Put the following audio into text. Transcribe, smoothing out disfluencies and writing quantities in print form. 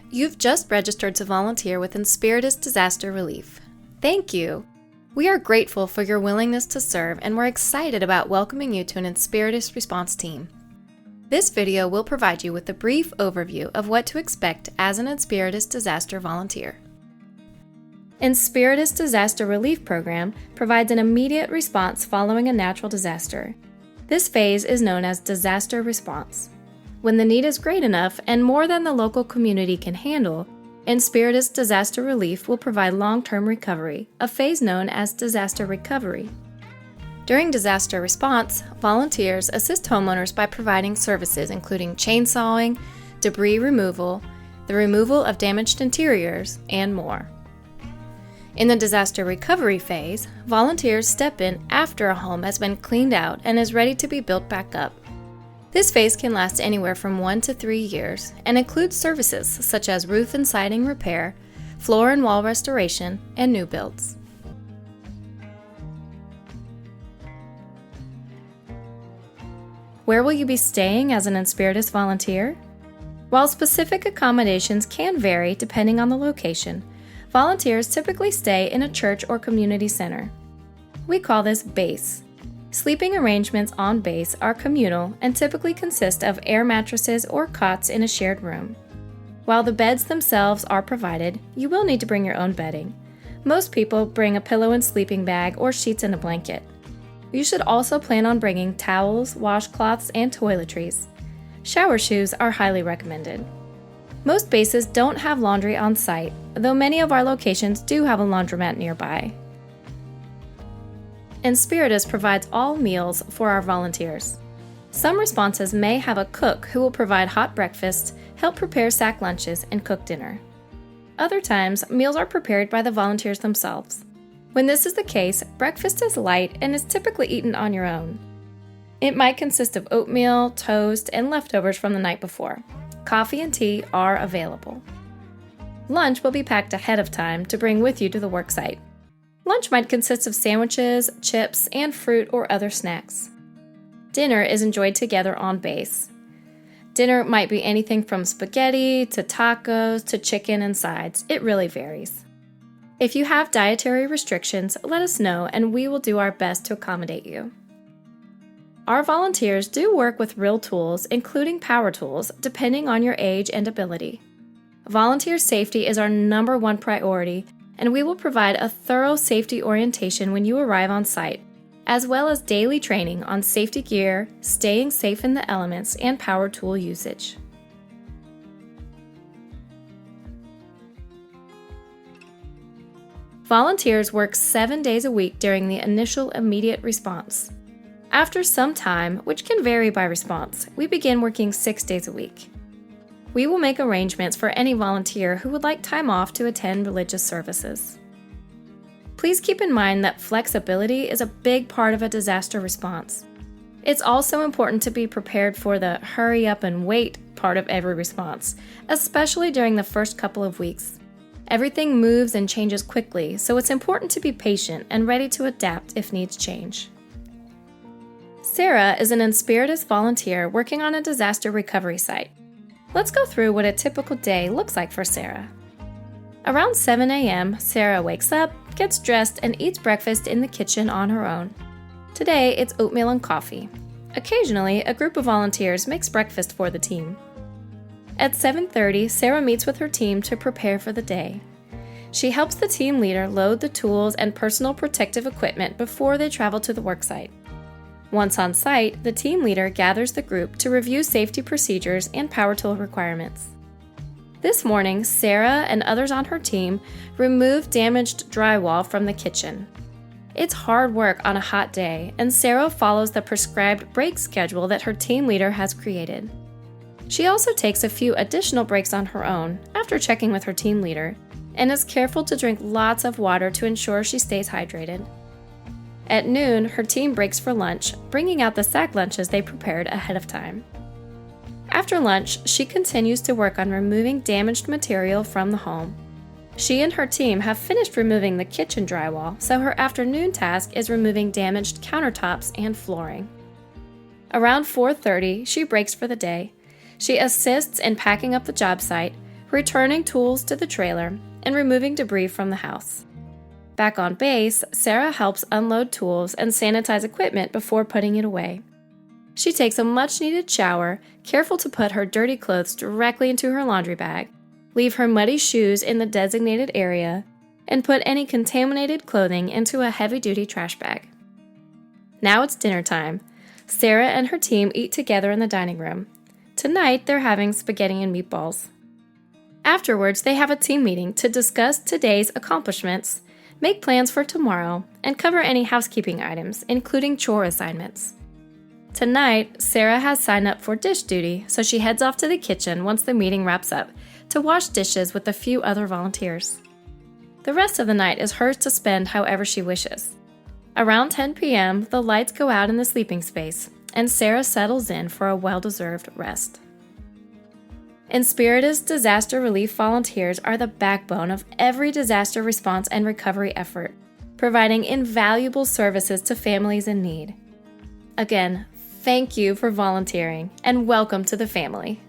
You've just registered to volunteer with Inspiritus Disaster Relief. Thank you! We are grateful for your willingness to serve, and we're excited about welcoming you to an Inspiritus response team. This video will provide you with a brief overview of what to expect as an Inspiritus disaster volunteer. Inspiritus Disaster Relief Program provides an immediate response following a natural disaster. This phase is known as disaster response. When the need is great enough and more than the local community can handle, Inspiritus Disaster Relief will provide long-term recovery, a phase known as disaster recovery. During disaster response, volunteers assist homeowners by providing services including chainsawing, debris removal, the removal of damaged interiors, and more. In the disaster recovery phase, volunteers step in after a home has been cleaned out and is ready to be built back up. This phase can last anywhere from 1 to 3 years and includes services such as roof and siding repair, floor and wall restoration, and new builds. Where will you be staying as an Inspiritus volunteer? While specific accommodations can vary depending on the location, volunteers typically stay in a church or community center. We call this base. Sleeping arrangements on base are communal and typically consist of air mattresses or cots in a shared room. While the beds themselves are provided, you will need to bring your own bedding. Most people bring a pillow and sleeping bag or sheets and a blanket. You should also plan on bringing towels, washcloths, and toiletries. Shower shoes are highly recommended. Most bases don't have laundry on site, though many of our locations do have a laundromat nearby. Inspiritus provides all meals for our volunteers. Some responses may have a cook who will provide hot breakfast, help prepare sack lunches, and cook dinner. Other times, meals are prepared by the volunteers themselves. When this is the case, breakfast is light and is typically eaten on your own. It might consist of oatmeal, toast, and leftovers from the night before. Coffee and tea are available. Lunch will be packed ahead of time to bring with you to the worksite. Lunch might consist of sandwiches, chips, and fruit or other snacks. Dinner is enjoyed together on base. Dinner might be anything from spaghetti to tacos to chicken and sides. It really varies. If you have dietary restrictions, let us know and we will do our best to accommodate you. Our volunteers do work with real tools, including power tools, depending on your age and ability. Volunteer safety is our number one priority, and we will provide a thorough safety orientation when you arrive on site, as well as daily training on safety gear, staying safe in the elements, and power tool usage. Volunteers work 7 days a week during the initial immediate response. After some time, which can vary by response, we begin working 6 days a week. We will make arrangements for any volunteer who would like time off to attend religious services. Please keep in mind that flexibility is a big part of a disaster response. It's also important to be prepared for the hurry up and wait part of every response, especially during the first couple of weeks. Everything moves and changes quickly, so it's important to be patient and ready to adapt if needs change. Sarah is an Inspiritus volunteer working on a disaster recovery site. Let's go through what a typical day looks like for Sarah. Around 7 a.m., Sarah wakes up, gets dressed, and eats breakfast in the kitchen on her own. Today, it's oatmeal and coffee. Occasionally, a group of volunteers makes breakfast for the team. At 7:30, Sarah meets with her team to prepare for the day. She helps the team leader load the tools and personal protective equipment before they travel to the worksite. Once on site, the team leader gathers the group to review safety procedures and power tool requirements. This morning, Sarah and others on her team removed damaged drywall from the kitchen. It's hard work on a hot day, and Sarah follows the prescribed break schedule that her team leader has created. She also takes a few additional breaks on her own after checking with her team leader, and is careful to drink lots of water to ensure she stays hydrated. At noon, her team breaks for lunch, bringing out the sack lunches they prepared ahead of time. After lunch, she continues to work on removing damaged material from the home. She and her team have finished removing the kitchen drywall, so her afternoon task is removing damaged countertops and flooring. Around 4:30, she breaks for the day. She assists in packing up the job site, returning tools to the trailer, and removing debris from the house. Back on base, Sarah helps unload tools and sanitize equipment before putting it away. She takes a much-needed shower, careful to put her dirty clothes directly into her laundry bag, leave her muddy shoes in the designated area, and put any contaminated clothing into a heavy-duty trash bag. Now it's dinner time. Sarah and her team eat together in the dining room. Tonight, they're having spaghetti and meatballs. Afterwards, they have a team meeting to discuss today's accomplishments, make plans for tomorrow, and cover any housekeeping items, including chore assignments. Tonight, Sarah has signed up for dish duty, so she heads off to the kitchen once the meeting wraps up to wash dishes with a few other volunteers. The rest of the night is hers to spend however she wishes. Around 10 p.m., the lights go out in the sleeping space, and Sarah settles in for a well-deserved rest. Inspiritus disaster relief volunteers are the backbone of every disaster response and recovery effort, providing invaluable services to families in need. Again, thank you for volunteering, and welcome to the family.